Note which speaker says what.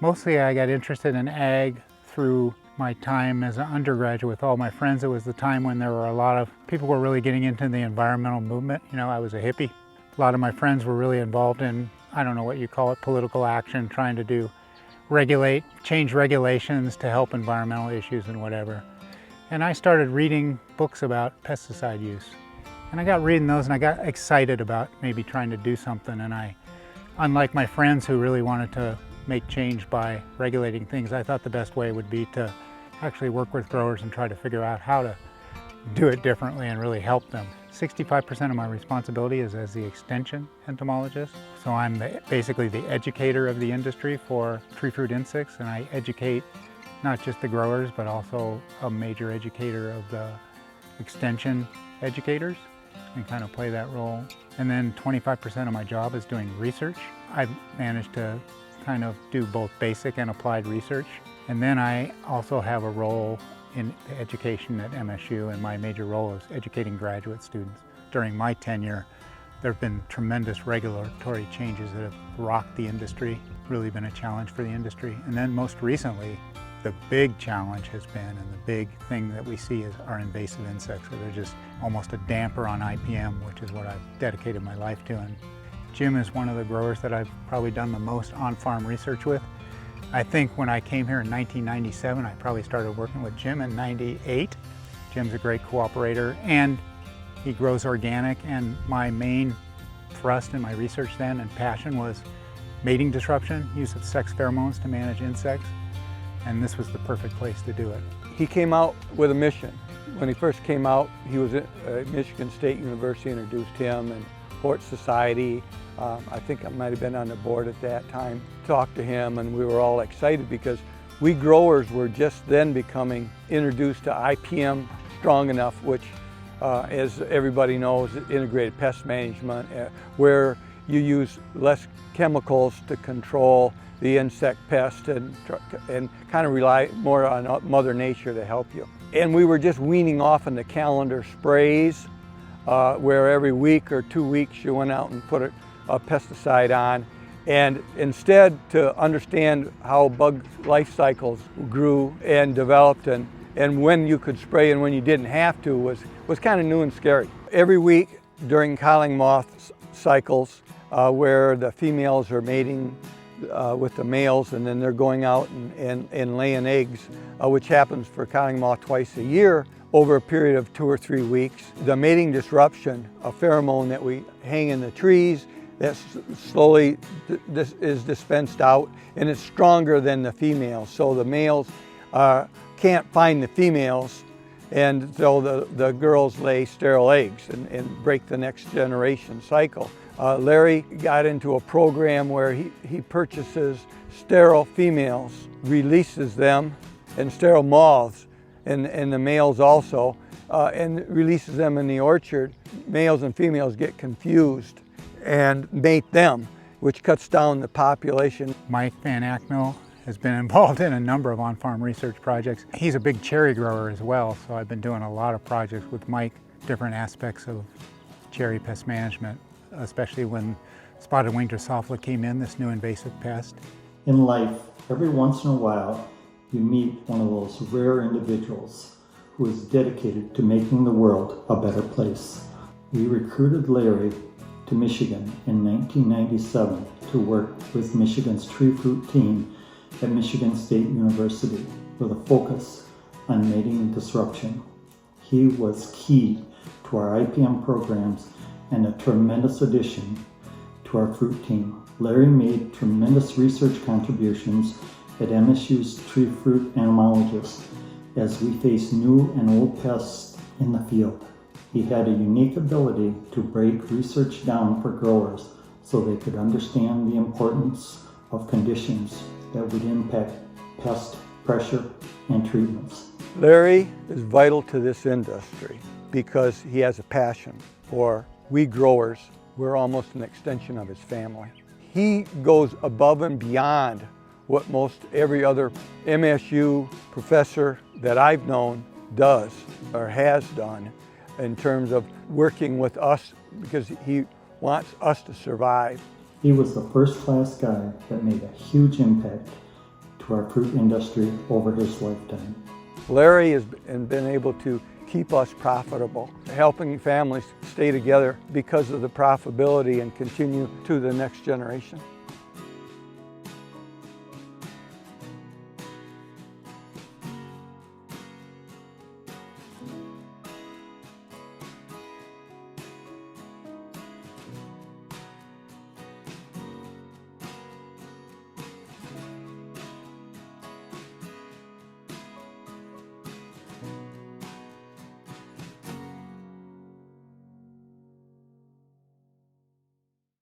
Speaker 1: Mostly I got interested in ag through my time as an undergraduate with all my friends. It was the time when there were a lot of people were really getting into the environmental movement. You know, I was a hippie. A lot of my friends were really involved in, I don't know what you call it, political action, trying to change regulations to help environmental issues and whatever. And I started reading books about pesticide use. And I got reading those and I got excited about maybe trying to do something. And unlike my friends who really wanted to make change by regulating things, I thought the best way would be to actually work with growers and try to figure out how to do it differently and really help them. 65% of my responsibility is as the extension entomologist. So I'm basically the educator of the industry for tree fruit insects, and I educate not just the growers, but also a major educator of the extension educators and kind of play that role. And then 25% of my job is doing research. I've managed to kind of do both basic and applied research. And then I also have a role in education at MSU, and my major role is educating graduate students. During my tenure, there have been tremendous regulatory changes that have rocked the industry, really been a challenge for the industry. And then most recently, the big challenge has been, and the big thing that we see is our invasive insects. So they're just almost a damper on IPM, which is what I've dedicated my life to. And Jim is one of the growers that I've probably done the most on-farm research with. I think when I came here in 1997, I probably started working with Jim in 98. Jim's a great cooperator, and he grows organic, and my main thrust in my research then and passion was mating disruption, use of sex pheromones to manage insects, and this was the perfect place to do it.
Speaker 2: He came out with a mission. When he first came out, he was at Michigan State University, introduced him, and Hort Society. I think I might have been on the board at that time. Talked to him, and we were all excited because we growers were just then becoming introduced to IPM strong enough, which, as everybody knows, integrated pest management, where you use less chemicals to control the insect pest and kind of rely more on Mother Nature to help you. And we were just weaning off on the calendar sprays, where every week or 2 weeks you went out and put a pesticide on. And instead, to understand how bug life cycles grew and developed, and when you could spray and when you didn't have to was kind of new and scary. Every week during calling moth cycles, where the females are mating with the males, and then they're going out and laying eggs, which happens for calling moth twice a year over a period of 2 or 3 weeks. The mating disruption, a pheromone that we hang in the trees, that slowly is dispensed out, and it's stronger than the females. So the males can't find the females, and so the girls lay sterile eggs and break the next generation cycle. Larry got into a program where he purchases sterile females, releases them, and sterile moths, and the males also, and releases them in the orchard. Males and females get confused and mate them, which cuts down the population.
Speaker 1: Mike Van Acknell has been involved in a number of on-farm research projects. He's a big cherry grower as well, so I've been doing a lot of projects with Mike, different aspects of cherry pest management, especially when spotted winged Drosophila came in, this new invasive pest.
Speaker 3: In life, every once in a while, you meet one of those rare individuals who is dedicated to making the world a better place. We recruited Larry to Michigan in 1997 to work with Michigan's tree fruit team at Michigan State University with a focus on mating disruption. He was key to our IPM programs and a tremendous addition to our fruit team. Larry made tremendous research contributions at MSU's tree fruit entomologists as we face new and old pests in the field. He had a unique ability to break research down for growers so they could understand the importance of conditions that would impact pest pressure and treatments.
Speaker 2: Larry is vital to this industry because he has a passion for we growers. We're almost an extension of his family. He goes above and beyond what most every other MSU professor that I've known does or has done in terms of working with us because he wants us to survive.
Speaker 3: He was the first-class guy that made a huge impact to our fruit industry over his lifetime.
Speaker 2: Larry has been able to keep us profitable, helping families stay together because of the profitability and continue to the next generation.